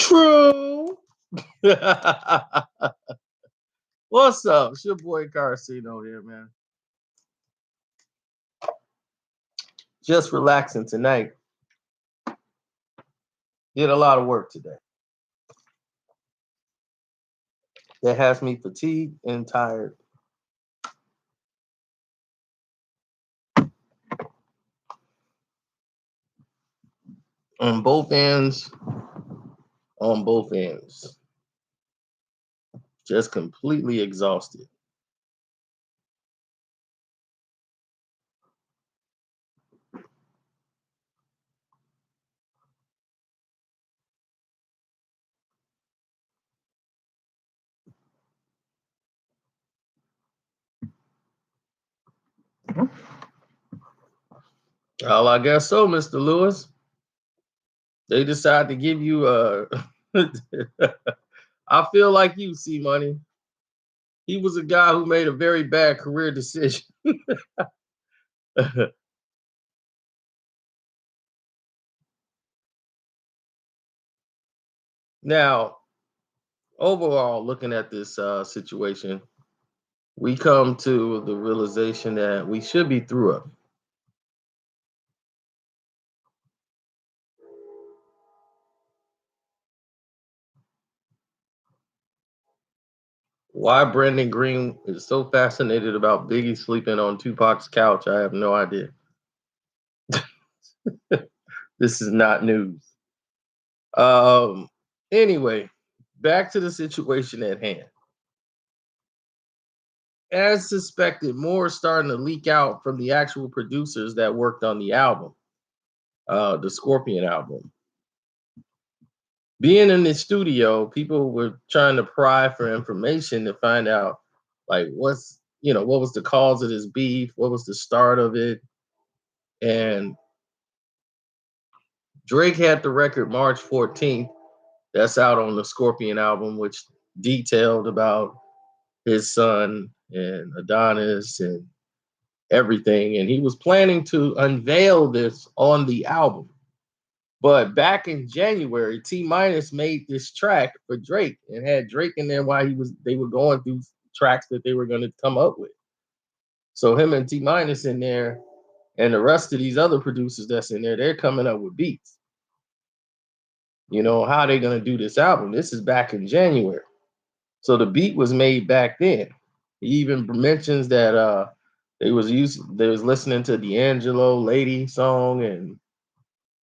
True. What's up? It's your boy Carcino here, man. Just relaxing tonight. Did a lot of work today. That has me fatigued and tired. On both ends. On both ends. Just completely exhausted. Well, I guess so, Mr. Lewis. They decide to give you a. I feel like you, see money. He was a guy who made a very bad career decision. Now, overall, looking at this situation, we come to the realization that we should be through it. Why Brandon Green is so fascinated about Biggie sleeping on Tupac's couch, I have no idea. This is not news. Um, anyway, back to the situation at hand. As suspected, more is starting to leak out from the actual producers that worked on the album, the Scorpion album. Being in the studio, people were trying to pry for information to find out, like, what was the cause of this beef, what was the start of it, and Drake had the record March 14th. That's out on the Scorpion album, which detailed about his son and Adonis and everything. And he was planning to unveil this on the album. But back in January, T Minus made this track for Drake and had Drake in there while they were going through tracks that they were going to come up with. So him and T Minus in there and the rest of these other producers that's in there, they're coming up with beats. How are they going to do this album? This is back in January. So the beat was made back then. He even mentions that they was listening to D'Angelo Lady song and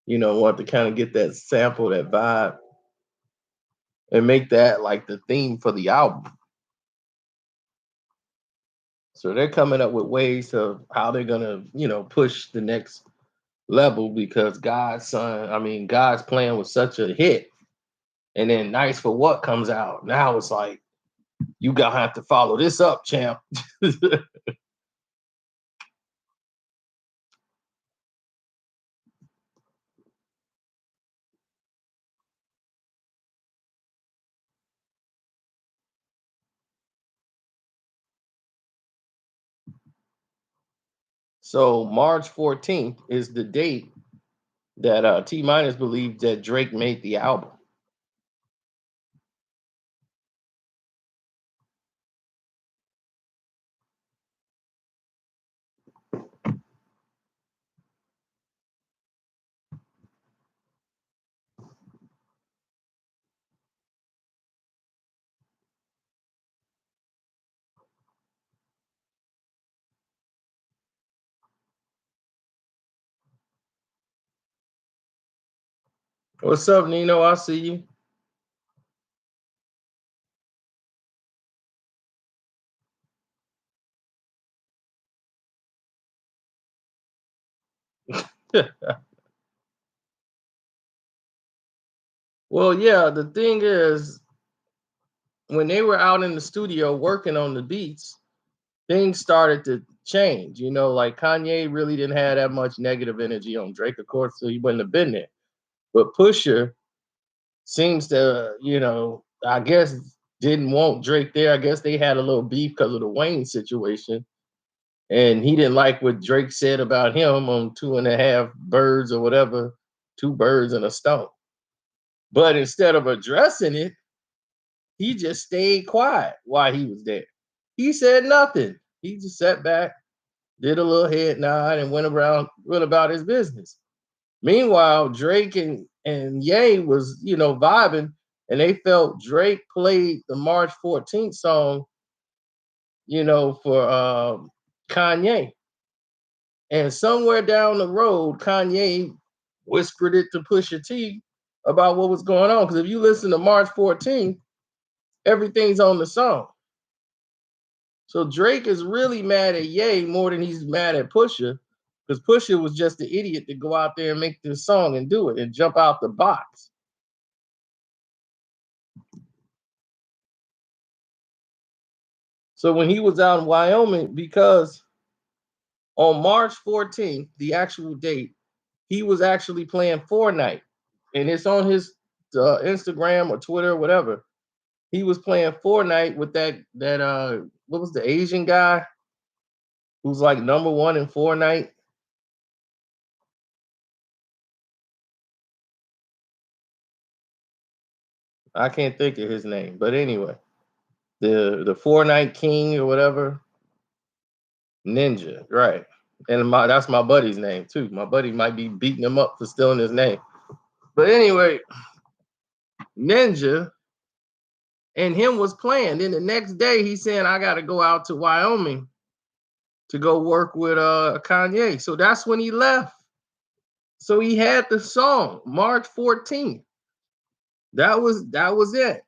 want to kind of get that sample, that vibe, and make that like the theme for the album. So they're coming up with ways of how they're gonna, push the next level because God's plan was such a hit. And then Nice for What comes out. Now it's like you gotta have to follow this up, champ. So March 14th is the date that T Minus believes that Drake made the album. What's up, Nino? I see you. Well, yeah, the thing is, when they were out in the studio working on the beats, things started to change. Like Kanye really didn't have that much negative energy on Drake, of course, so he wouldn't have been there. But Pusha seems to, I guess didn't want Drake there. I guess they had a little beef because of the Wayne situation. And he didn't like what Drake said about him on Two and a Half Birds or whatever, Two Birds and a Stone. But instead of addressing it, he just stayed quiet while he was there. He said nothing. He just sat back, did a little head nod, and went about his business. Meanwhile, Drake and Ye was, vibing, and they felt Drake played the March 14th song, for Kanye. And somewhere down the road, Kanye whispered it to Pusha T about what was going on. Because if you listen to March 14th, everything's on the song. So Drake is really mad at Ye more than he's mad at Pusha, because Pusha was just the idiot to go out there and make this song and do it and jump out the box. So when he was out in Wyoming, because on March 14th, the actual date, he was actually playing Fortnite, and it's on his Instagram or Twitter or whatever. He was playing Fortnite with that what was the Asian guy who's like number one in Fortnite? I can't think of his name, but anyway, the Fortnite King or whatever, Ninja, right? And that's my buddy's name too. My buddy might be beating him up for stealing his name, but anyway, Ninja and him was playing. Then the next day, he's saying, "I got to go out to Wyoming to go work with Kanye." So that's when he left. So he had the song March 14th. That was it.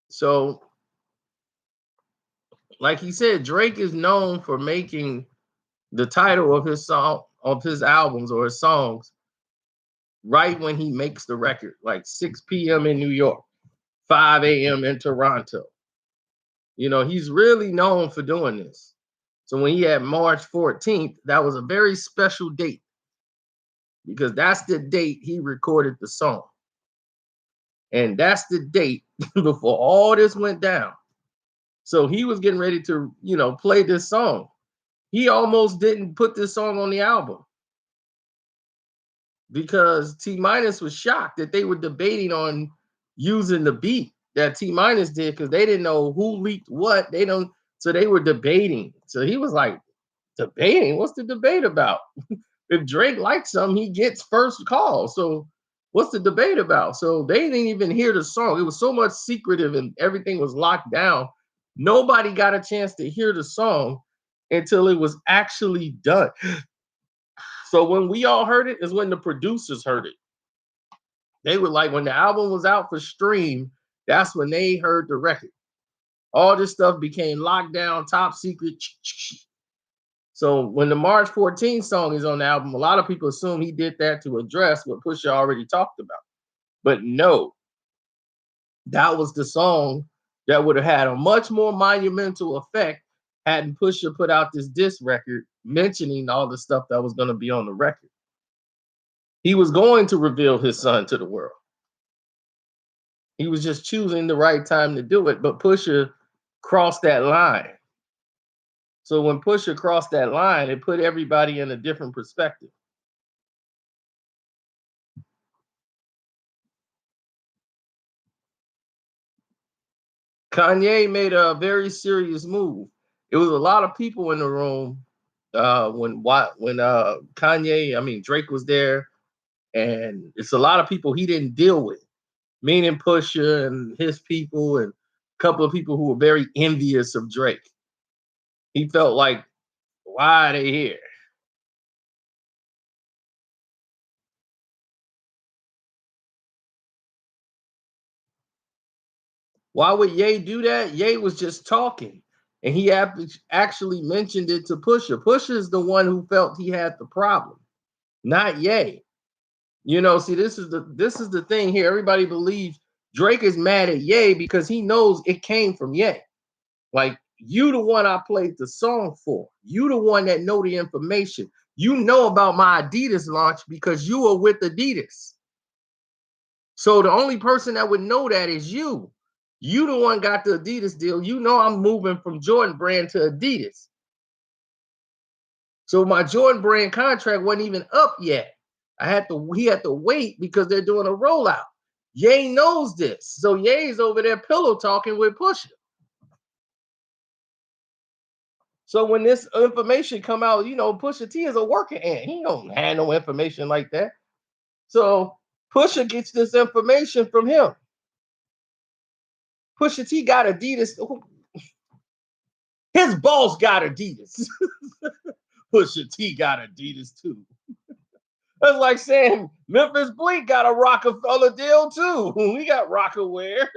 So, like he said, Drake is known for making the title of his albums or his songs right when he makes the record, like 6 p.m. in New York, 5 a.m. in Toronto. He's really known for doing this. So when he had March 14th, that was a very special date because that's the date he recorded the song. And that's the date before all this went down. So he was getting ready to, play this song. He almost didn't put this song on the album because T Minus was shocked that they were debating on using the beat that T Minus did because they didn't know who leaked what. So they were debating. So he was like, debating? What's the debate about? If Drake likes something, he gets first call. So what's the debate about? So they didn't even hear the song. It was so much secretive and everything was locked down. Nobody got a chance to hear the song until it was actually done. So when we all heard it is when the producers heard it. They were like, when the album was out for stream, that's when they heard the record. All this stuff became locked down, top secret. So when the March 14th song is on the album, a lot of people assume he did that to address what Pusha already talked about. But no, that was the song that would have had a much more monumental effect hadn't Pusha put out this diss record mentioning all the stuff that was going to be on the record. He was going to reveal his son to the world. He was just choosing the right time to do it, but Pusha crossed that line. So when Pusha crossed that line, it put everybody in a different perspective. Kanye made a very serious move. It was a lot of people in the room when Kanye, I mean Drake was there, and it's a lot of people he didn't deal with, meaning Pusha and his people, and a couple of people who were very envious of Drake. He felt like, why are they here? Why would Ye do that? Ye was just talking, and he actually mentioned it to Pusha. Pusha is the one who felt he had the problem, not Ye. See, this is the thing here. Everybody believes Drake is mad at Ye because he knows it came from Ye. Like, you the one I played the song for. You the one that know the information. You know about my Adidas launch because you were with Adidas. So the only person that would know that is you. You the one got the Adidas deal. You know I'm moving from Jordan brand to Adidas. So my Jordan brand contract wasn't even up yet. He had to wait because they're doing a rollout. Ye knows this. So Ye's over there pillow talking with Pusha. So when this information come out, Pusha T is a working ant. He don't have no information like that. So Pusha gets this information from him. Pusha T got Adidas. His boss got Adidas. Pusha T got Adidas too. That's like saying Memphis Bleak got a Rockefeller deal too. We got Rockaware.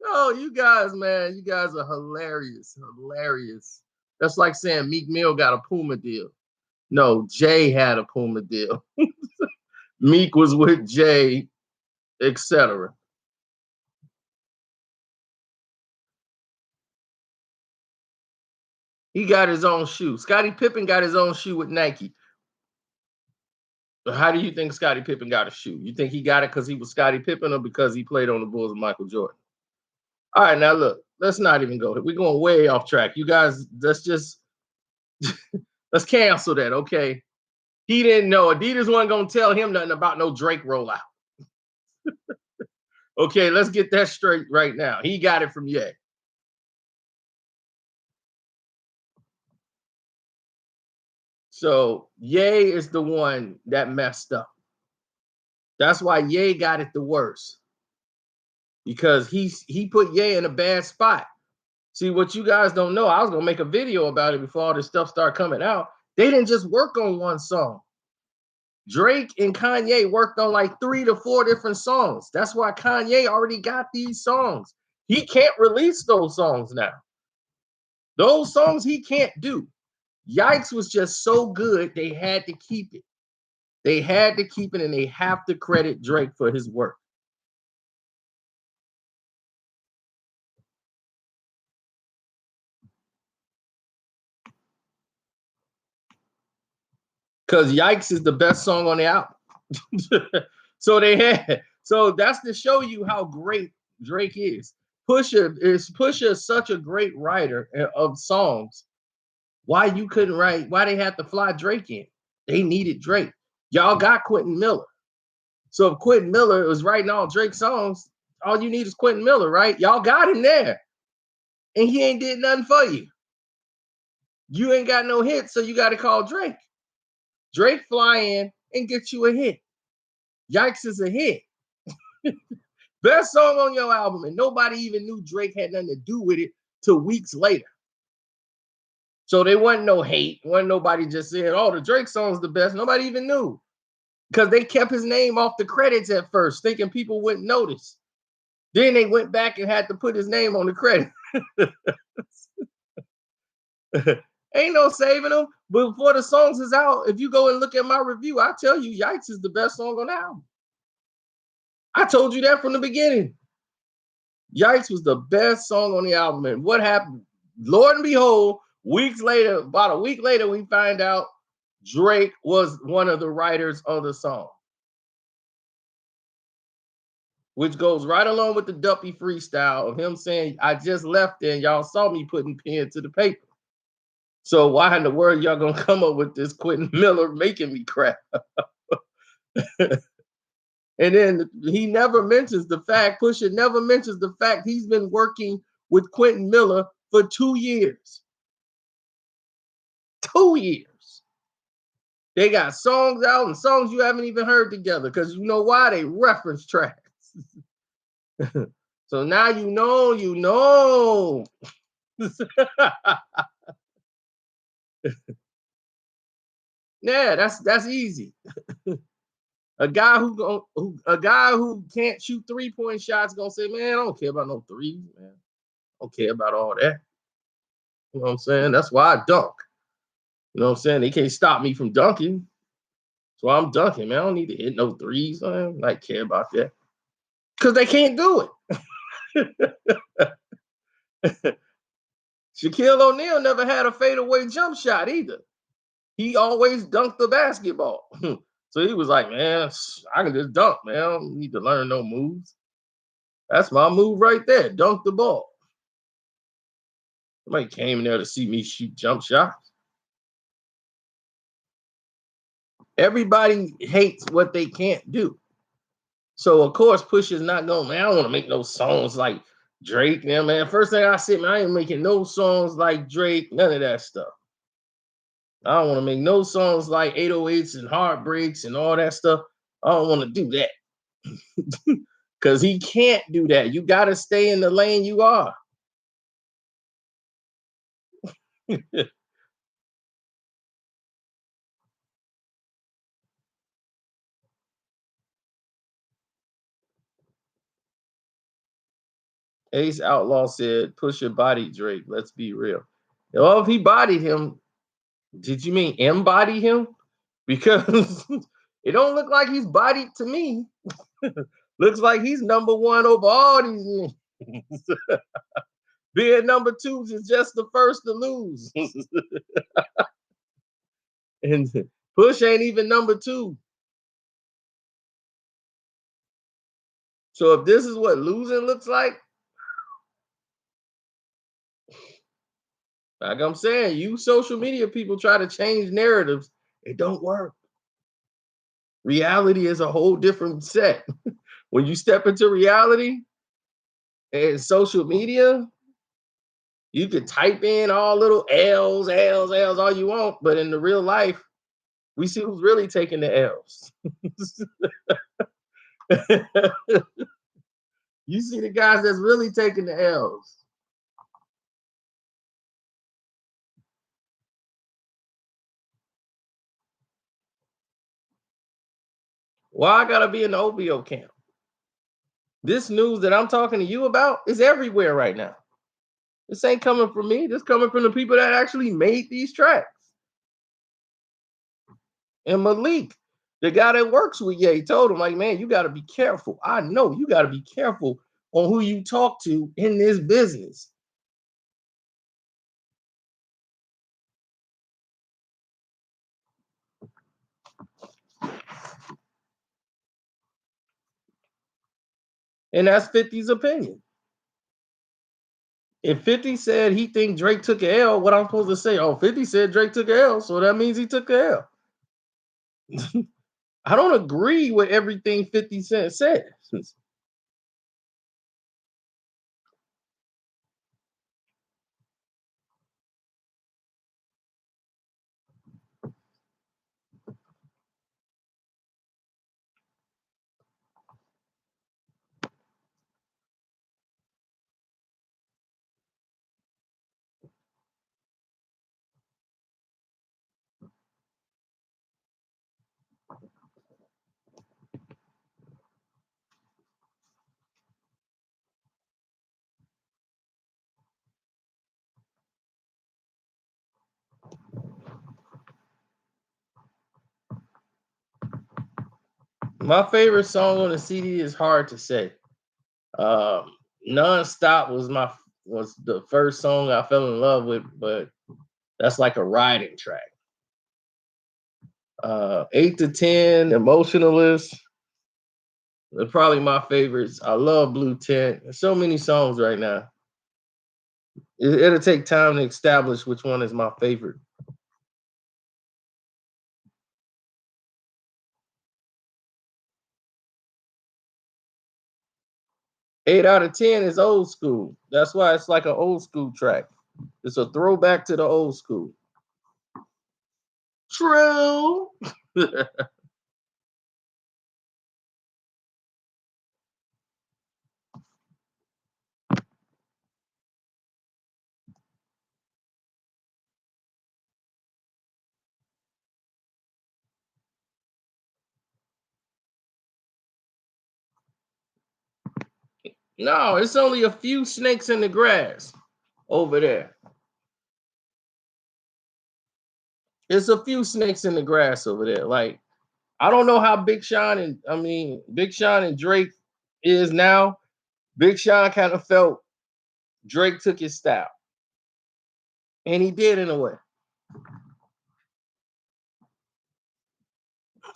Oh, you guys, man, you guys are hilarious. Hilarious. That's like saying Meek Mill got a Puma deal. No, Jay had a Puma deal. Meek was with Jay, etc. He got his own shoe. Scottie Pippen got his own shoe with Nike. How do you think Scottie Pippen got a shoe? You think he got it because he was Scottie Pippen or because he played on the Bulls with Michael Jordan? All right, now look, let's not even go. We're going way off track. You guys, let's cancel that, okay? He didn't know. Adidas wasn't gonna tell him nothing about no Drake rollout. Okay, let's get that straight right now. He got it from Ye. So Ye is the one that messed up. That's why Ye got it the worst. Because he put Ye in a bad spot. See, what you guys don't know, I was gonna make a video about it before all this stuff started coming out. They didn't just work on one song. Drake and Kanye worked on like 3 to 4 different songs. That's why Kanye already got these songs. He can't release those songs now. Those songs he can't do. Yikes was just so good, they had to keep it. They had to keep it, and they have to credit Drake for his work. Because Yikes is the best song on the album. So that's to show you how great Drake is. Pusha is such a great writer of songs. Why you couldn't write? Why they had to fly Drake in? They needed Drake. Y'all got Quentin Miller. So if Quentin Miller was writing all Drake songs, all you need is Quentin Miller, right? Y'all got him there, and he ain't did nothing for you. You ain't got no hits, so you got to call Drake. Drake fly in and get you a hit. Yikes is a hit. Best song on your album, and nobody even knew Drake had nothing to do with it till weeks later. So there wasn't no hate. Wasn't nobody just saying, "Oh, the Drake song's the best." Nobody even knew because they kept his name off the credits at first, thinking people wouldn't notice. Then they went back and had to put his name on the credit. Ain't no saving them. But before the songs is out, if you go and look at my review, I tell you, Yikes is the best song on the album. I told you that from the beginning. Yikes was the best song on the album. And what happened? Lord and behold, weeks later, about a week later, we find out Drake was one of the writers of the song, which goes right along with the Duppy freestyle of him saying, "I just left there and y'all saw me putting pen to the paper. So why in the world y'all gonna come up with this Quentin Miller making me crap?" And then he never mentions the fact, Pusha never mentions the fact he's been working with Quentin Miller for 2 years. 2 years. They got songs out and songs you haven't even heard together because you know why? They reference tracks. So now you know, Yeah, that's easy. A guy who can't shoot 3-point shots gonna say, "Man, I don't care about no threes, man. I don't care about all that." You know what I'm saying? That's why I dunk. You know what I'm saying? They can't stop me from dunking. So I'm dunking, man. I don't need to hit no threes. I don't like care about that. Because they can't do it. Shaquille O'Neal never had a fadeaway jump shot either. He always dunked the basketball. So he was like, man, I can just dunk, man. I don't need to learn no moves. That's my move right there. Dunk the ball. Somebody came in there to see me shoot jump shots. Everybody hates what they can't do. So of course, Pusha's not going, man, I don't want to make no songs like Drake. Man. First thing I said, man, I ain't making no songs like Drake, none of that stuff. I don't want to make no songs like 808s and heartbreaks and all that stuff. I don't want to do that. Because he can't do that. You got to stay in the lane you are. Ace Outlaw said, push your body, Drake. Let's be real. Well, if he bodied him, did you mean embody him? Because it don't look like he's bodied to me. Looks like he's number one over all these. Being number two is just the first to lose. And Push ain't even number two. So if this is what losing looks like I'm saying, you social media people try to change narratives. It don't work. Reality is a whole different set. When you step into reality and social media, you could type in all little L's, L's, L's, all you want, but in the real life, we see who's really taking the L's. You see the guys that's really taking the L's. Why I gotta be in the OBO camp? This news that I'm talking to you about is everywhere right now. This ain't coming from me. This coming from the people that actually made these tracks. And Malik, the guy that works with Ye, told him, like, man, you got to be careful. I know you got to be careful on who you talk to in this business. And that's 50's opinion. If 50 said he think Drake took a L, what I'm supposed to say? Oh, 50 said Drake took a L, so that means he took a L. I don't agree with everything 50 Cent says. My favorite song on the CD is hard to say. Um, Nonstop was the first song I fell in love with, but that's like a riding track. 8 to 10, Emotionalist. They're probably my favorites. I love Blue Tent. There's so many songs right now. It'll take time to establish which one is my favorite. 8 out of 10 is old school. That's why it's like an old school track. It's a throwback to the old school. True. No, it's only a few snakes in the grass over there. It's a few snakes in the grass over there. Like, I don't know how Big Sean and Drake is now. Big Sean kind of felt Drake took his style. And he did in a way.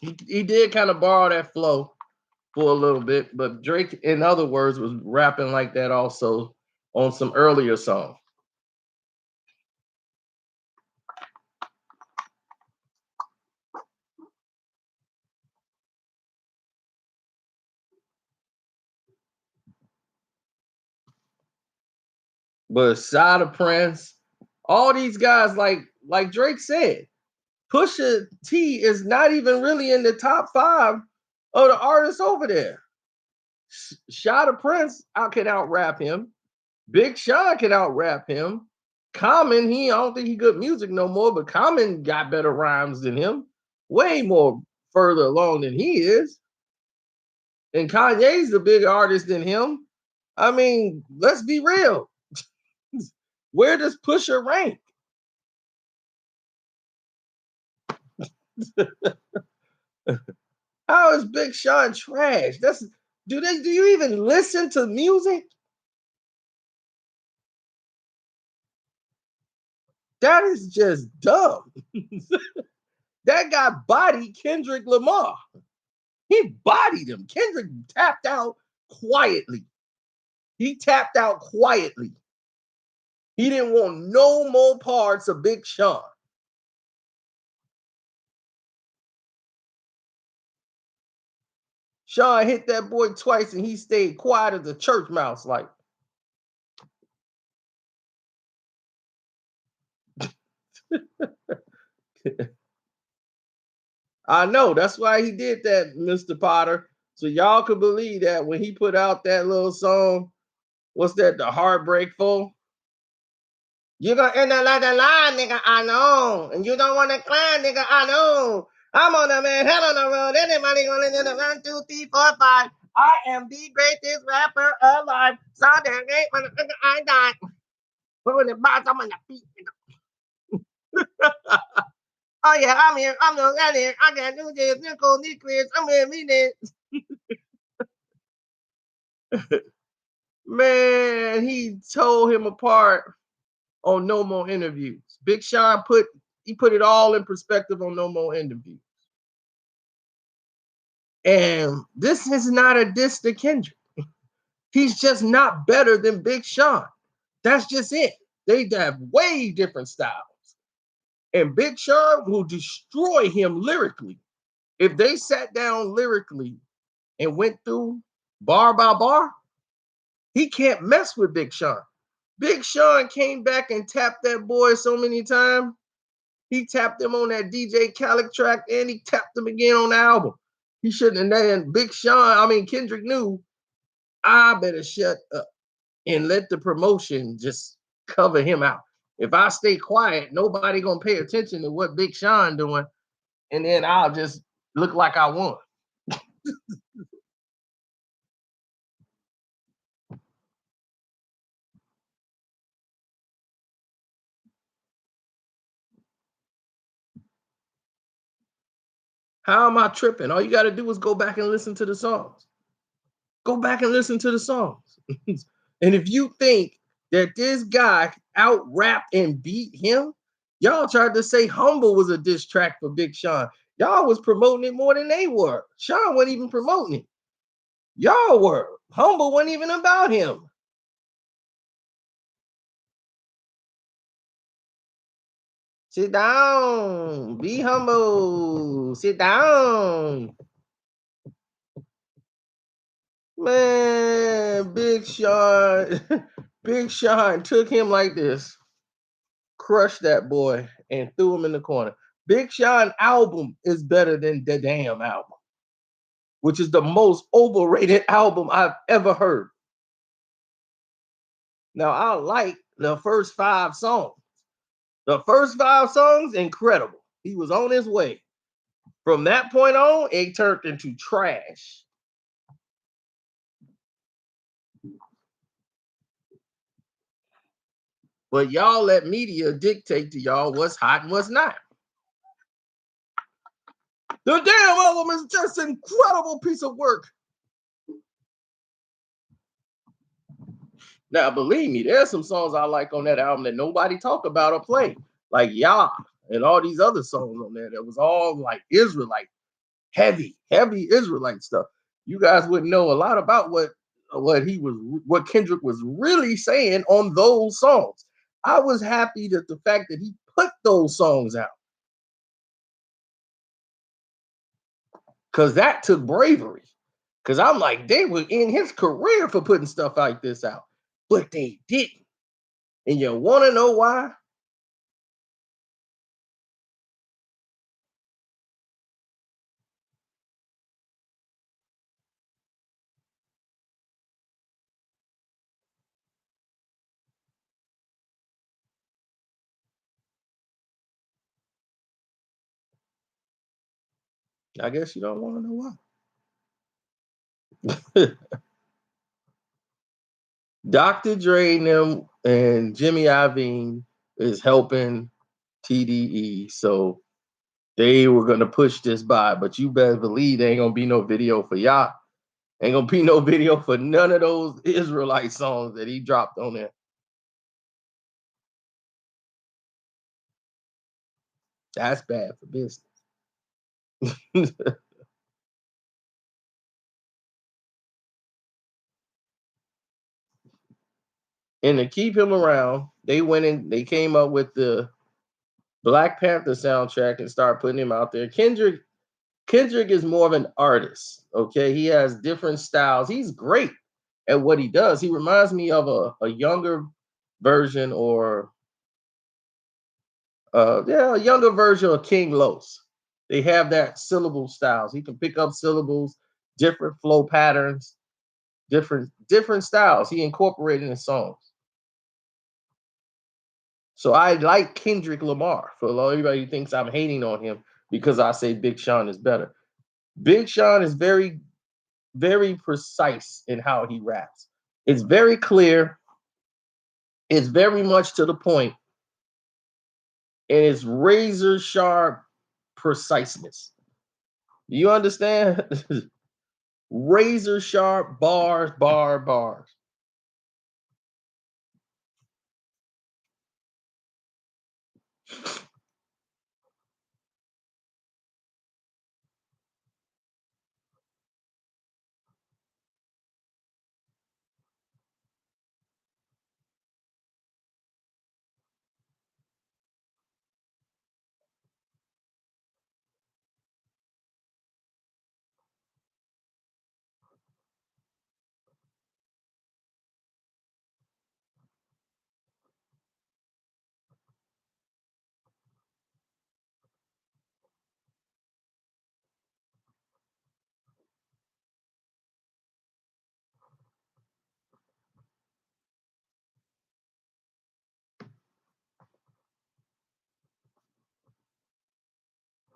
He did kind of borrow that flow for a little bit, but Drake, in other words, was rapping like that also on some earlier songs. But Sada Prince, all these guys, like Drake said, Pusha T is not even really in the top 5 of the artists over there. Shada Prince can out rap him. Big Sean can out rap him. Common, I don't think he good music no more, but Common got better rhymes than him. Way more further along than he is. And Kanye's a bigger artist than him. I mean, let's be real. Where does Pusha rank? How is Big Sean trash? Do you even listen to music? That is just dumb. That guy bodied Kendrick Lamar. He bodied him. Kendrick tapped out quietly. He tapped out quietly. He didn't want no more parts of Big Sean. Sean hit that boy twice and he stayed quiet as a church mouse. Like, I know. That's why he did that, Mr. Potter. So y'all could believe that when he put out that little song, what's that, The Heartbreak Full? You're gonna end up like a lie, nigga, I know. And you don't want to climb, nigga, I know. I'm on the man, hell on the road. Anybody gonna listen to 1, 2, 3, 4, 5. I am the greatest rapper alive. Sunday, great motherfucker, I died. But when the box, I'm on the beat, nigga. Oh yeah, I'm here. I'm the here. I can't do this. Nickel, nucleus. I'm gonna be this. Man, he tore him apart on No More Interviews. Big Sean put it all in perspective on No More Interviews. And this is not a diss to Kendrick. He's just not better than Big Sean. That's just it. They have way different styles. And Big Sean will destroy him lyrically. If they sat down lyrically and went through bar by bar, he can't mess with Big Sean. Big Sean came back and tapped that boy so many times. He tapped him on that DJ Khaled track and he tapped him again on the album. He shouldn't have. Then Kendrick knew, I better shut up and let the promotion just cover him out. If I stay quiet, nobody gonna pay attention to what Big Sean doing, and then I'll just look like I won. How am I tripping? All you got to do is go back and listen to the songs. Go back and listen to the songs. And if you think that this guy out rapped and beat him, y'all tried to say Humble was a diss track for Big Sean. Y'all was promoting it more than they were. Sean wasn't even promoting it. Y'all were. Humble wasn't even about him. Sit down. Be humble. Sit down. Man, Big Sean, Big Sean took him like this, crushed that boy, and threw him in the corner. Big Sean album is better than the damn album, which is the most overrated album I've ever heard. Now, I like the first 5 songs. The first 5 songs, incredible. He was on his way. From that point on, it turned into trash. But y'all let media dictate to y'all what's hot and what's not. The damn album is just an incredible piece of work. Now, believe me, there's some songs I like on that album that nobody talk about or play, like Yah and all these other songs on there that was all like Israelite. heavy Israelite stuff. You guys wouldn't know a lot about what Kendrick was really saying on those songs. I was happy that the fact that he put those songs out, because that took bravery. Because I'm like, they were in his career for putting stuff like this out, but they didn't. And you want to know why? I guess you don't want to know why. Dr. Dre and them and Jimmy Iovine is helping TDE, so they were gonna push this by. But you better believe there ain't gonna be no video for y'all. Ain't gonna be no video for none of those Israelite songs that he dropped on there. That's bad for business. And to keep him around, they went and they came up with the Black Panther soundtrack and started putting him out there. Kendrick is more of an artist. Okay, he has different styles. He's great at what he does. He reminds me of a younger version, or a younger version of King Los. They have that syllable styles. He can pick up syllables, different flow patterns, different styles. He incorporated in his songs. So I like Kendrick Lamar. For everybody who thinks I'm hating on him because I say Big Sean is better. Big Sean is very precise in how he raps. It's very clear. It's very much to the point, and it's razor sharp preciseness. You understand? Razor sharp bars.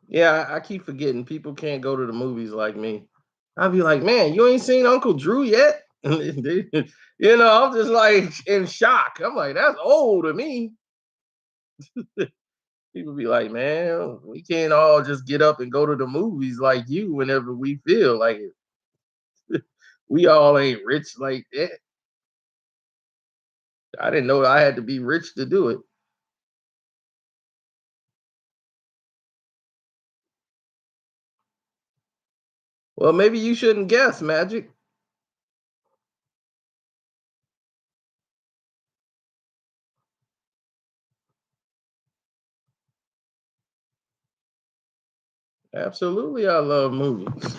Yeah, I keep forgetting people can't go to the movies like me. I'll be like, man, you ain't seen Uncle Drew yet? I'm just like in shock. I'm like, that's old to me. People be like, man, we can't all just get up and go to the movies like you whenever we feel like it. We all ain't rich like that. I didn't know I had to be rich to do it. Well, maybe you shouldn't guess, Magic. Absolutely, I love movies.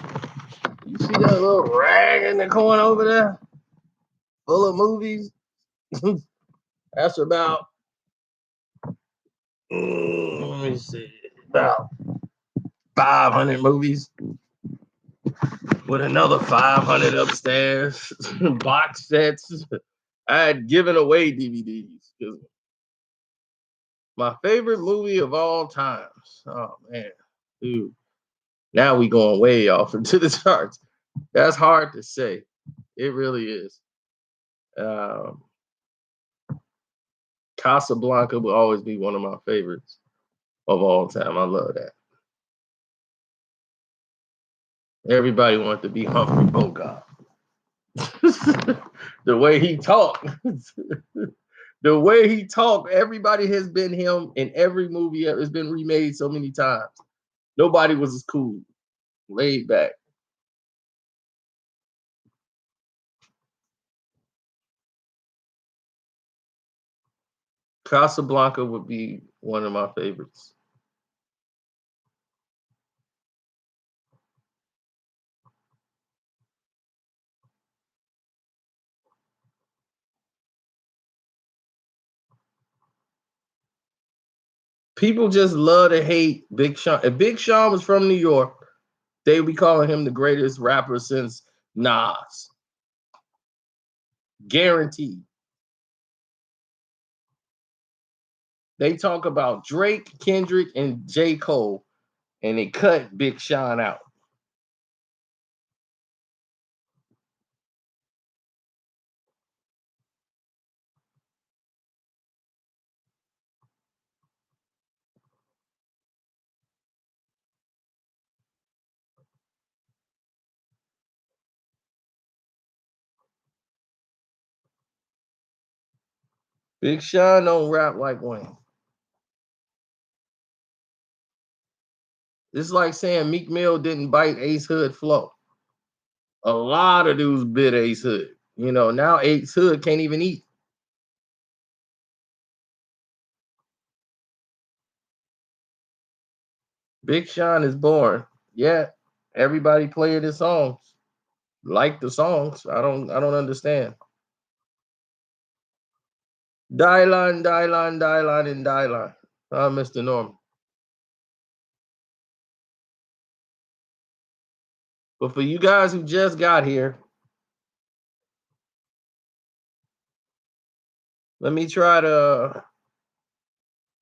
You see that little rag in the corner over there, full of movies? That's about, let me see, about 500 movies with another 500 upstairs, box sets. I had given away DVDs because my favorite movie of all times. Oh man, dude. Now we going way off into the charts. That's hard to say. It really is. Um, Casablanca will always be one of my favorites of all time. I love that. Everybody wanted to be Humphrey Bogart. The way he talked, the way he talked, everybody has been him in every movie. It's been remade so many times. Nobody was as cool. laid back. Casablanca would be one of my favorites. People just love to hate Big Sean. If Big Sean was from New York, they would be calling him the greatest rapper since Nas. Guaranteed. They talk about Drake, Kendrick, and J. Cole, and they cut Big Sean out. Big Sean don't rap like Wayne. It's like saying Meek Mill didn't bite Ace Hood flow. A lot of dudes bit Ace Hood. You know, now Ace Hood can't even eat. Big Sean is born. Yeah, everybody playing his songs. Like the songs. I don't understand. Dylan, Dylan, Dylan, and Dylan. Mr. Norman. But for you guys who just got here, let me try to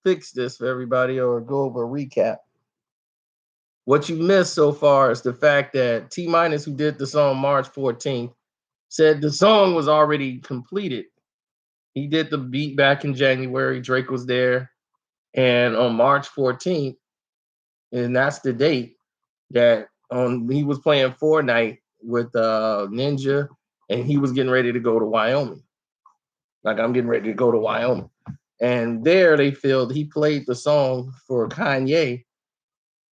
fix this for everybody or go over a recap. What you missed so far is the fact that T Minus, who did the song March 14th, said the song was already completed. He did the beat back in January. Drake was there. And on March 14th, and that's the date that he was playing Fortnite with Ninja, and he was getting ready to go to Wyoming. Like, I'm getting ready to go to Wyoming. And there they filled, he played the song for Kanye,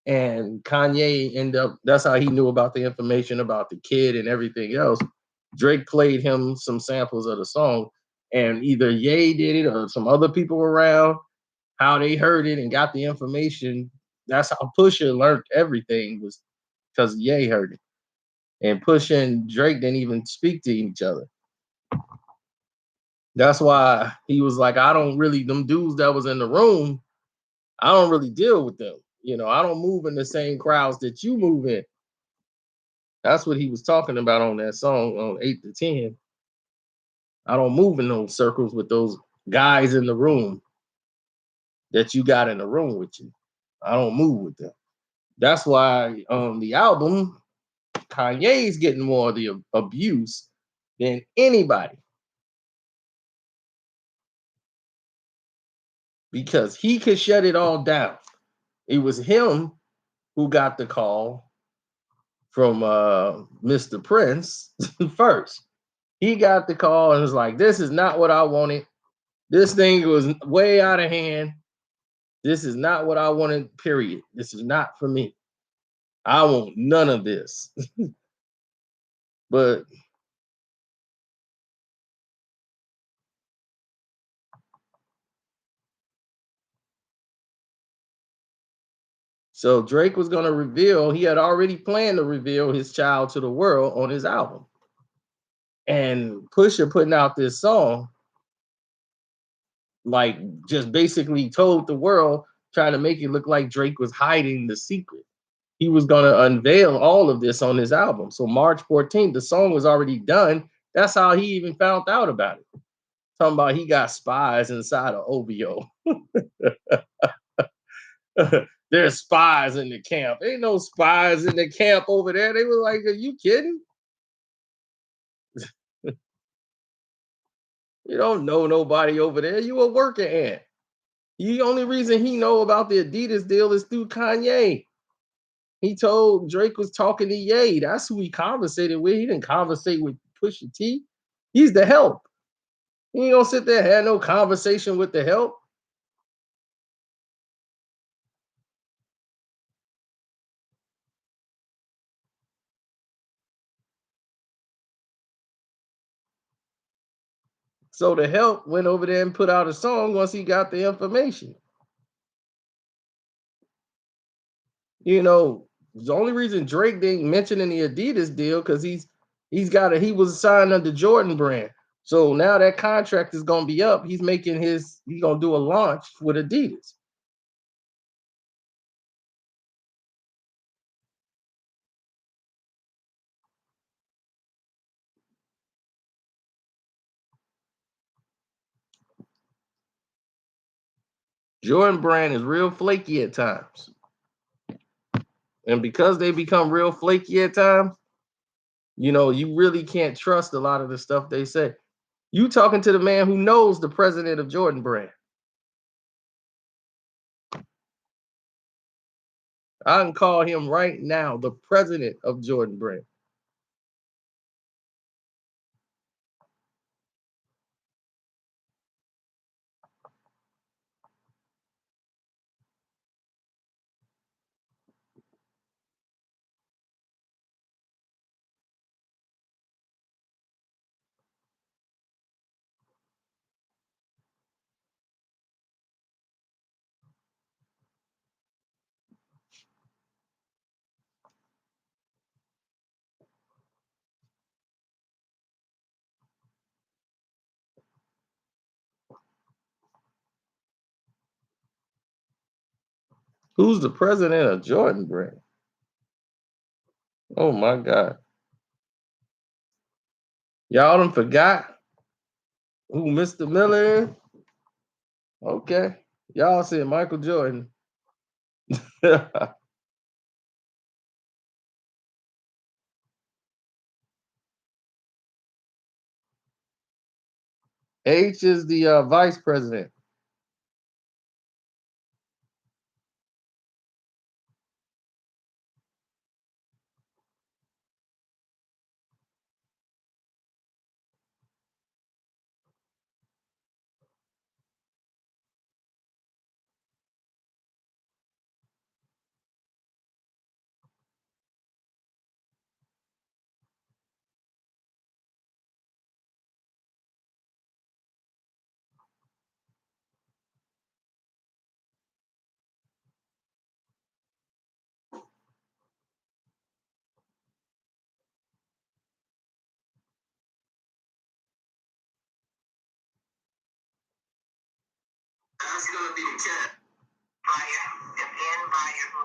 and Kanye ended up, that's how he knew about the information about the kid and everything else. Drake played him some samples of the song, and either Ye did it or some other people around, how they heard it and got the information. That's how Pusha learned everything, was because Ye heard it. And Pusha and Drake didn't even speak to each other. That's why he was like, I don't really, them dudes that was in the room, I don't really deal with them. You know, I don't move in the same crowds that you move in. That's what he was talking about on that song on 8 to 10. I don't move in those circles with those guys in the room that you got in the room with you. I don't move with them. That's why on the album, Kanye's getting more of the abuse than anybody because he could shut it all down. It was him who got the call from Mr. Prince first. He got the call and was like, "This is not what I wanted. This thing was way out of hand. This is not what I wanted, period. This is not for me. I want none of this." But so Drake was going to reveal, he had already planned to reveal his child to the world on his album. And Pusha putting out this song, like, just basically told the world, trying to make it look like Drake was hiding the secret. He was going to unveil all of this on his album. So March 14th, the song was already done. That's how he even found out about it. Talking about he got spies inside of OVO. There's spies in the camp. Ain't no spies in the camp over there. They were like, are you kidding? You don't know nobody over there. You a working ant. The only reason he know about the Adidas deal is through Kanye. He told Drake was talking to Ye. That's who he conversated with. He didn't conversate with Pusha T. He's the help. He ain't gonna sit there and have no conversation with the help. So the help went over there and put out a song once he got the information. You know, the only reason Drake didn't mention in the Adidas deal because he was signed under Jordan brand. So now that contract is gonna be up. He's gonna do a launch with Adidas. Jordan brand is real flaky at times. And because they become real flaky at times, you really can't trust a lot of the stuff they say. You talking to the man who knows the president of Jordan brand. I can call him right now, the president of Jordan brand. Who's the president of Jordan brand? Oh my God. Y'all done forgot who Mr. Miller is? Okay. Y'all said Michael Jordan. H is the vice president. That's gonna be the cat. Buyer, the end buyer who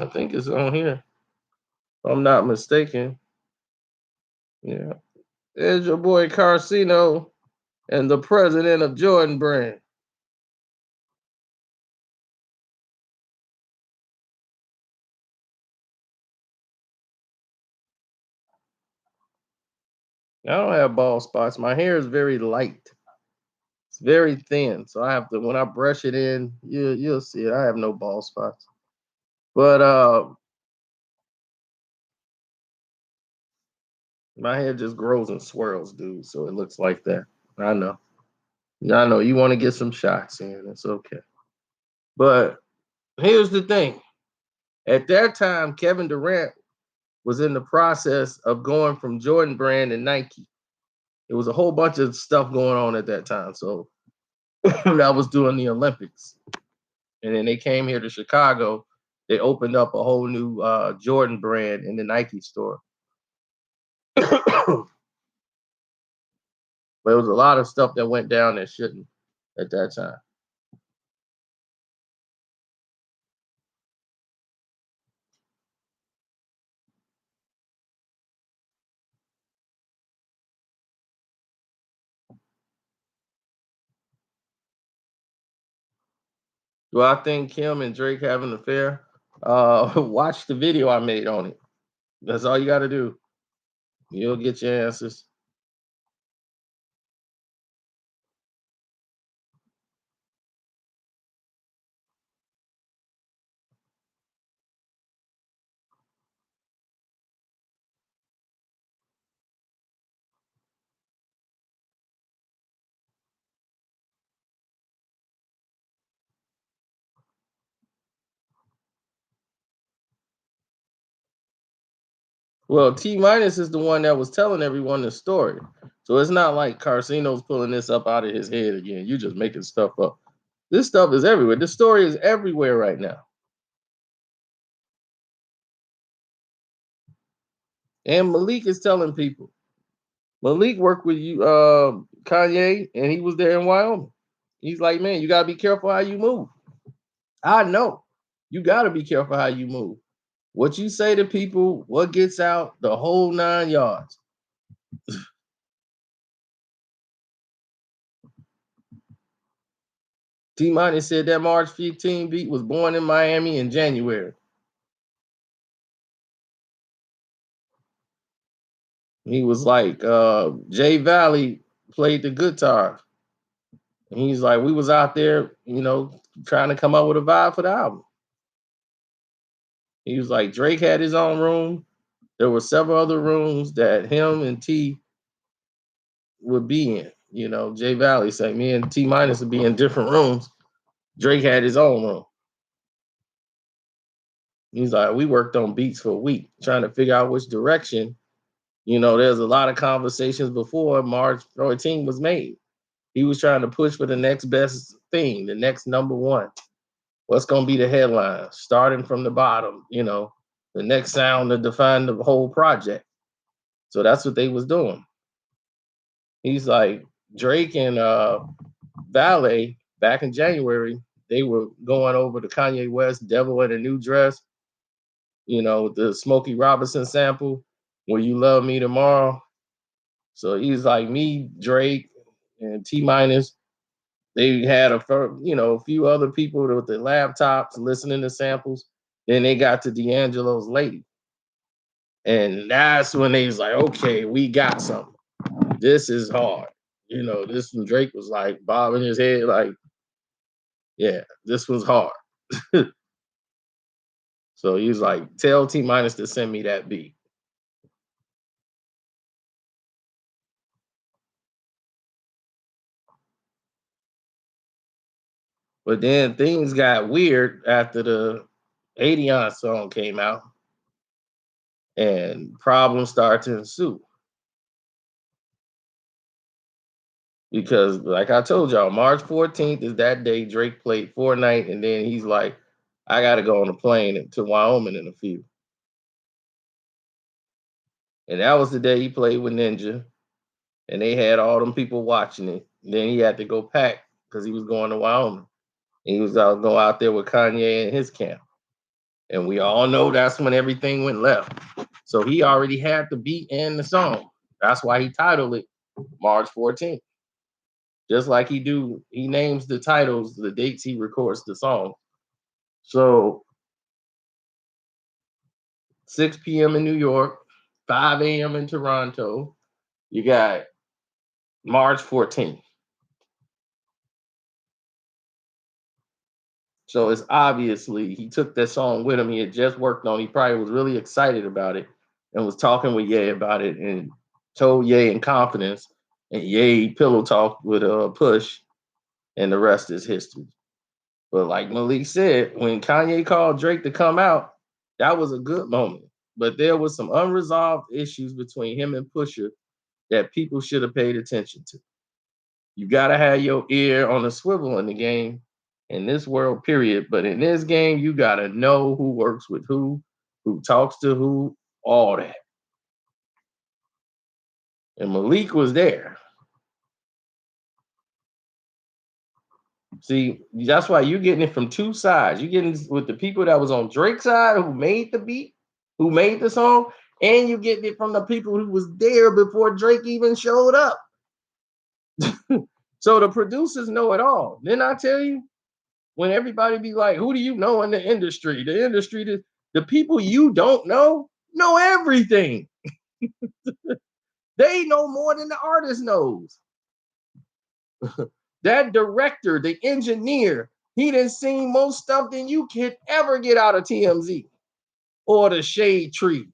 has. I think it's on here. If I'm not mistaken. Yeah. There's your boy Carcino and the president of Jordan brand. I don't have bald spots. My hair is very light. It's very thin. So I have to when I brush it in, you'll see it. I have no bald spots. But my hair just grows and swirls, dude. So it looks like that. I know. I know you want to get some shots in. It's okay. But here's the thing. At that time, Kevin Durant was in the process of going from Jordan brand and Nike. There was a whole bunch of stuff going on at that time. So I was doing the Olympics. And then they came here to Chicago. They opened up a whole new Jordan brand in the Nike store. But there was a lot of stuff that went down that shouldn't at that time. Do I think Kim and Drake have an affair? Watch the video I made on it. That's all you got to do. You'll get your answers. Well, T minus is the one that was telling everyone the story. So it's not like Carcino's pulling this up out of his head again. You just making stuff up. This stuff is everywhere. The story is everywhere right now. And Malik is telling people. Malik worked with you, Kanye, and he was there in Wyoming. He's like, man, you gotta be careful how you move. I know. You gotta be careful how you move. What you say to people, what gets out, the whole 9 yards. T Money said that March 15 beat was born in Miami in January. He was like, Jay Valley played the guitar. And he's like, we was out there, trying to come up with a vibe for the album. He was like, Drake had his own room. There were several other rooms that him and T would be in. Jay Valley said me and T Minus would be in different rooms. Drake had his own room. He's like, we worked on beats for a week, trying to figure out which direction. There's a lot of conversations before March 14 was made. He was trying to push for the next best thing, the next number one. What's going to be the headline? Starting from the bottom, the next sound to define the whole project. So that's what they was doing. He's like Drake and Valet back in January. They were going over the Kanye West "Devil in a New Dress," the Smokey Robinson sample, "Will You Love Me Tomorrow." So he's like me, Drake, and T Minus. They had a few other people with the laptops listening to samples. Then they got to D'Angelo's "Lady," and that's when they was like, "Okay, we got something. This is hard." This one Drake was like bobbing his head, like, "Yeah, this was hard." So he was like, "Tell T Minus to send me that beat." But then things got weird after the 80 song came out, and problems started to ensue. Because, like I told y'all, March 14th is that day Drake played Fortnite, and then he's like, I got to go on a plane to Wyoming in a few. And that was the day he played with Ninja, and they had all them people watching it. And then he had to go pack because he was going to Wyoming. And he was go out there with Kanye and his camp. And we all know that's when everything went left. So he already had the beat and the song. That's why he titled it March 14th. Just like he names the titles, the dates he records the song. So 6 p.m. in New York, 5 a.m. in Toronto, you got March 14th. So it's obviously he took that song with him. He had just worked on. He probably was really excited about it and was talking with Ye about it and told Ye in confidence. And Ye pillow talked with Push, and the rest is history. But like Malik said, when Kanye called Drake to come out, that was a good moment. But there was some unresolved issues between him and Pusha that people should have paid attention to. You gotta have your ear on the swivel in the game, in this world, period. But in this game, you gotta know who works with who talks to who, all that. And Malik was there. See, that's why you're getting it from two sides. You're getting with the people that was on Drake's side who made the beat, who made the song, and you getting it from the people who was there before Drake even showed up. So the producers know it all. Didn't I tell you? When everybody be like, who do you know in the industry? The industry, the people you don't know everything. They know more than the artist knows. That director, the engineer, he done seen more stuff than you could ever get out of TMZ or the Shade Tree.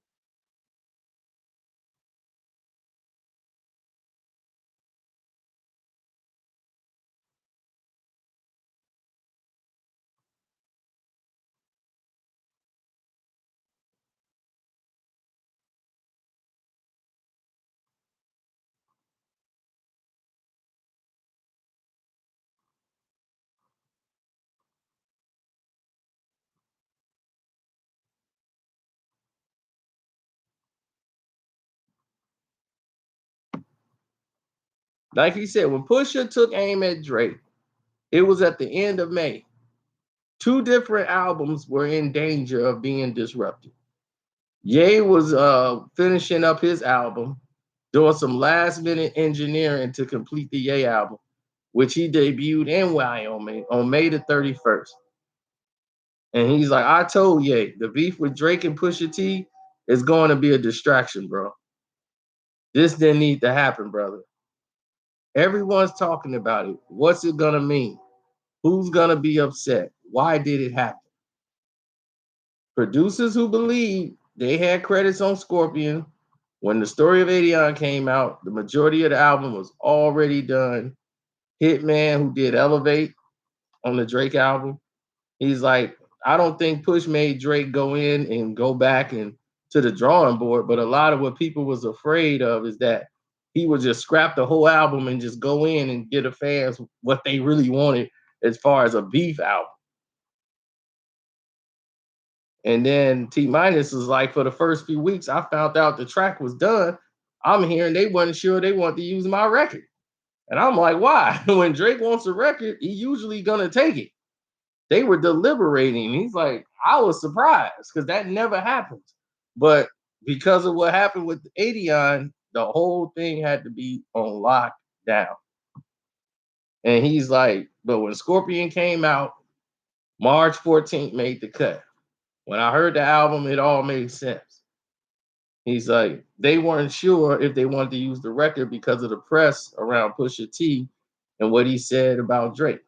Like he said, when Pusha took aim at Drake, it was at the end of May. Two different albums were in danger of being disrupted. Ye was finishing up his album, doing some last minute engineering to complete the Ye album, which he debuted in Wyoming on May the 31st. And he's like, I told Ye, the beef with Drake and Pusha T is going to be a distraction, bro. This didn't need to happen, brother. Everyone's talking about it. What's it gonna mean? Who's gonna be upset? Why did it happen? Producers who believe they had credits on Scorpion when the story of Adion came out, the majority of the album was already done. Hitman, who did Elevate on the Drake album, he's like, I don't think Push made Drake go in and go back and to the drawing board, but a lot of what people was afraid of is that he would just scrap the whole album and just go in and get the fans what they really wanted as far as a beef album. And then T Minus was like, for the first few weeks, I found out the track was done. I'm hearing they wasn't sure they want to use my record. And I'm like, why? When Drake wants a record, he usually gonna take it. They were deliberating. He's like, I was surprised because that never happens. But because of what happened with Adion, the whole thing had to be on lockdown. And he's like, but when Scorpion came out, March 14th made the cut. When I heard the album, it all made sense. He's like, they weren't sure if they wanted to use the record because of the press around Pusha T and what he said about Drake.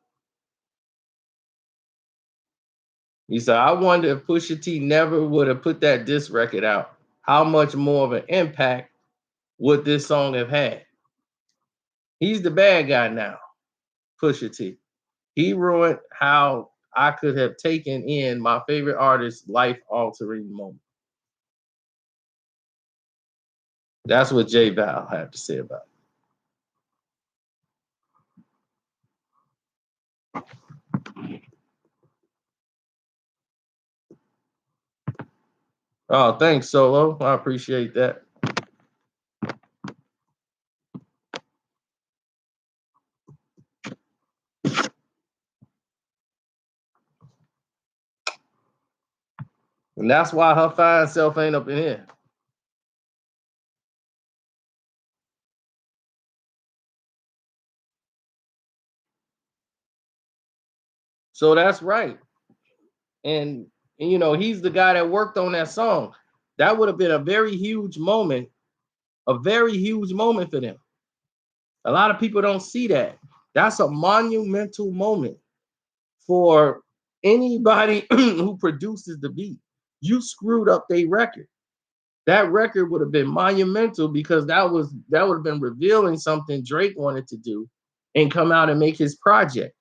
He said, I wonder if Pusha T never would have put that diss record out, how much more of an impact would this song have had? He's the bad guy now, Pusha T. He ruined how I could have taken in my favorite artist's life altering moment. That's what J Val had to say about it. Oh, thanks, Solo. I appreciate that. And that's why her fine self ain't up in here. So that's right. And you know, he's the guy that worked on that song. That would have been a very huge moment, a very huge moment for them. A lot of people don't see that. That's a monumental moment for anybody who produces the beat. You screwed up their record. That record would have been monumental because that would have been revealing something Drake wanted to do and come out and make his project.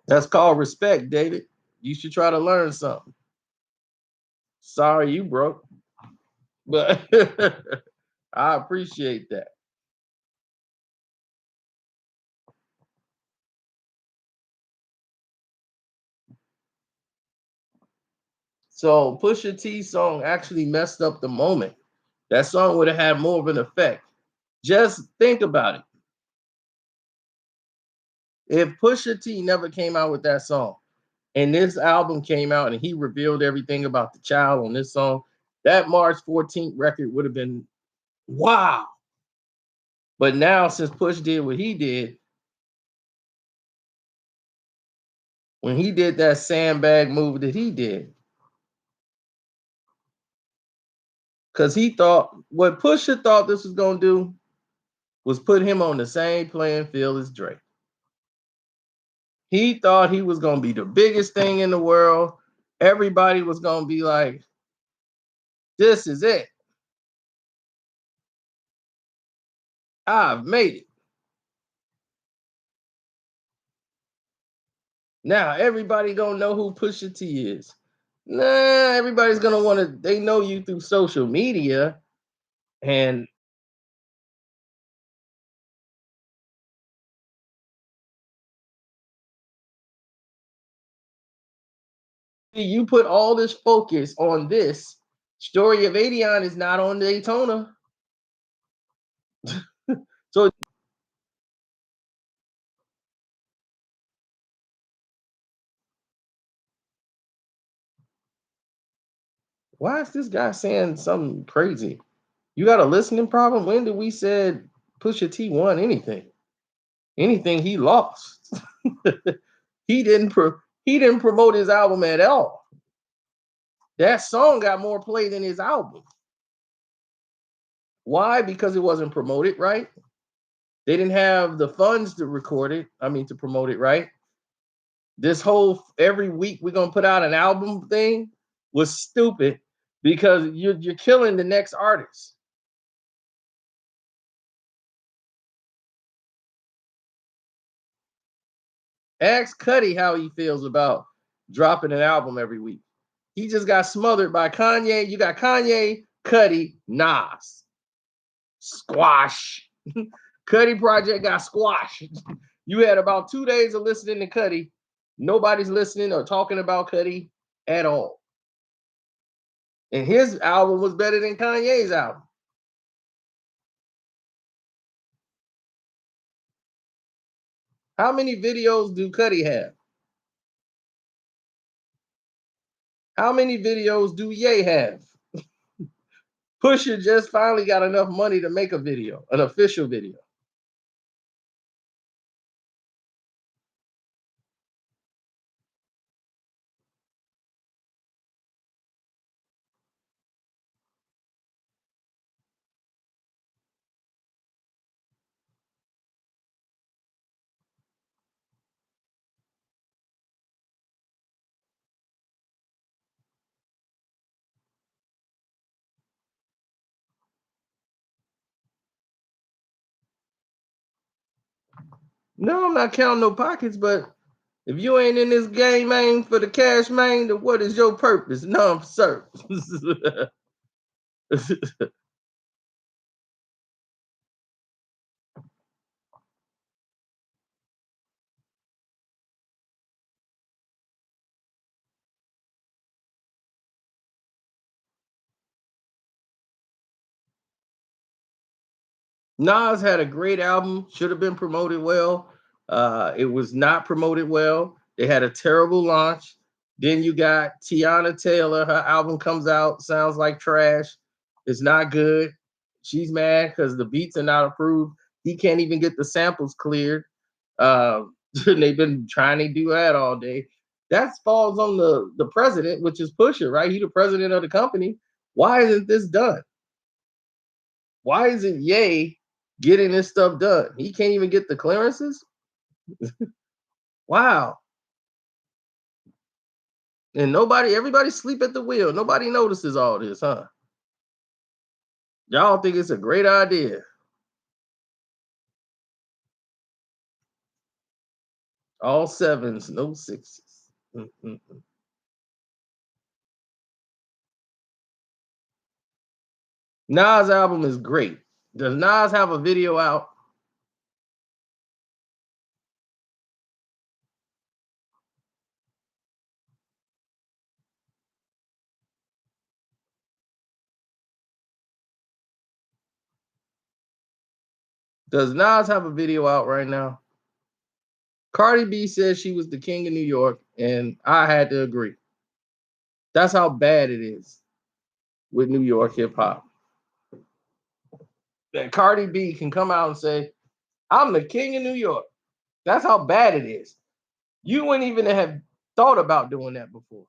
That's called respect, David. You should try to learn something. Sorry you broke, but I appreciate that. So Pusha T song actually messed up the moment. That song would have had more of an effect. Just think about it. If Pusha T never came out with that song and this album came out and he revealed everything about the child on this song, that March 14th record would have been wow. But now, since Push did what he did, when he did that sandbag move that he did, because he thought what Pusha thought this was going to do was put him on the same playing field as Drake. He thought he was going to be the biggest thing in the world. Everybody was going to be like, this is it. I've made it. Now everybody gonna know who Pusha T is. Nah, everybody's gonna want to. They know you through social media, and You put all this focus on this. Story of Adion is not on Daytona. So why is this guy saying something crazy? You got a listening problem? When did we said Pusha T won anything? Anything he lost. He didn't promote his album at all. That song got more play than his album. Why? Because it wasn't promoted, right? They didn't have the funds to record it. I mean, to promote it, right? This whole every week we're gonna put out an album thing was stupid because you're killing the next artist. Ask Cuddy how he feels about dropping an album every week. He just got smothered by Kanye. You got Kanye, Cuddy, Nas, squash. Cuddy project got squashed. You had about 2 days of listening to Cuddy. Nobody's listening or talking about Cuddy at all. And his album was better than Kanye's album. How many videos do Cuddy have? How many videos do Ye have? Pusha just finally got enough money to make a video, an official video. No, I'm not counting no pockets, but if you ain't in this game, man, for the cash, man, then what is your purpose? No, sir. Nas had a great album, should have been promoted well. It was not promoted well. They had a terrible launch. Then you got Tiana Taylor. Her album comes out, sounds like trash. It's not good. She's mad because the beats are not approved. He can't even get the samples cleared. Uh, they've been trying to do that all day. That falls on the president, which is Pusha, right? He's the president of the company. Why isn't this done? Why isn't Ye getting this stuff done? He can't even get the clearances. Wow. And everybody sleep at the wheel. Nobody notices all this, huh? Y'all think it's a great idea. All sevens, no sixes. Mm-mm. Nas album is great. Does Nas have a video out? Does Nas have a video out right now? Cardi B says she was the king of New York, and I had to agree. That's how bad it is with New York hip hop. That Cardi B can come out and say, I'm the king of New York. That's how bad it is. You wouldn't even have thought about doing that before.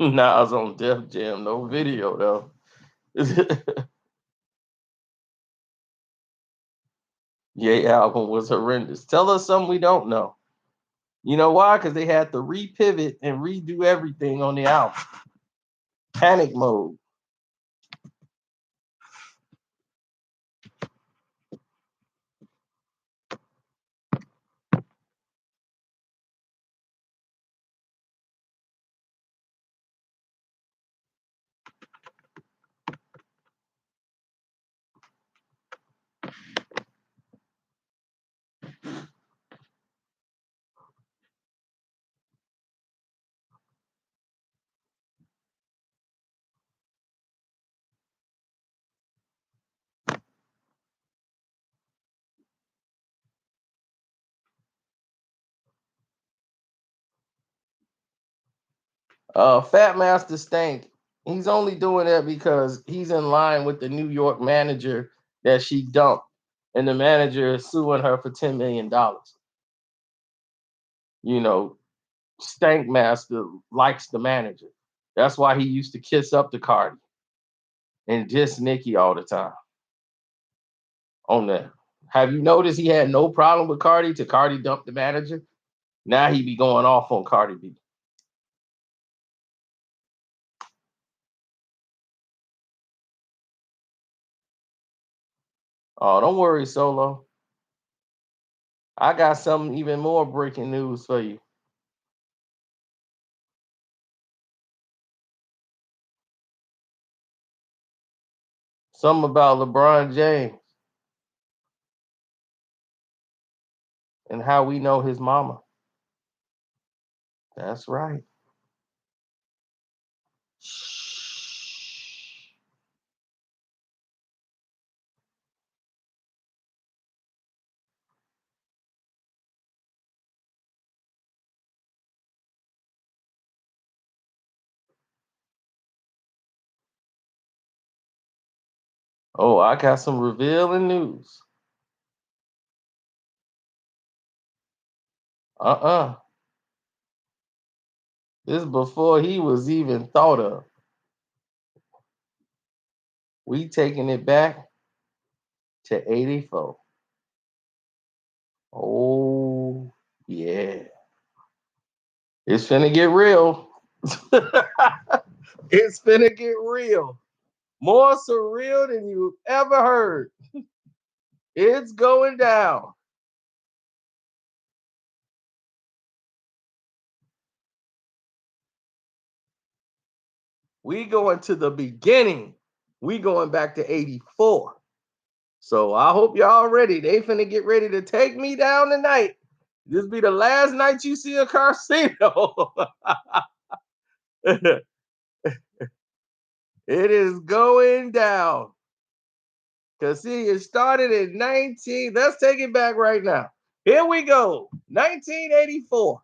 Nas on Def Jam, no video though. Ye album was horrendous. Tell us something we don't know. You know why? Because they had to repivot and redo everything on the album. Panic mode. Fat Master Stank, he's only doing that because he's in line with the New York manager that she dumped, and the manager is suing her for $10 million. You know, Stank Master likes the manager. That's why he used to kiss up to Cardi and diss Nicki all the time on that. Have you noticed he had no problem with Cardi till Cardi dumped the manager? Now he be going off on Cardi B. Oh, don't worry, Solo. I got some even more breaking news for you. Something about LeBron James and how we know his mama. That's right. Oh, I got some revealing news. Uh-uh. This is before he was even thought of. We taking it back to 84. Oh, yeah. It's finna get real. It's finna get real. More surreal than you've ever heard. It's going down. We going to the beginning. We going back to 84. So I hope y'all ready. They finna get ready to take me down tonight. This be the last night you see a casino. It is going down. Cause see, it started in 19. Let's take it back right now. Here we go. 1984.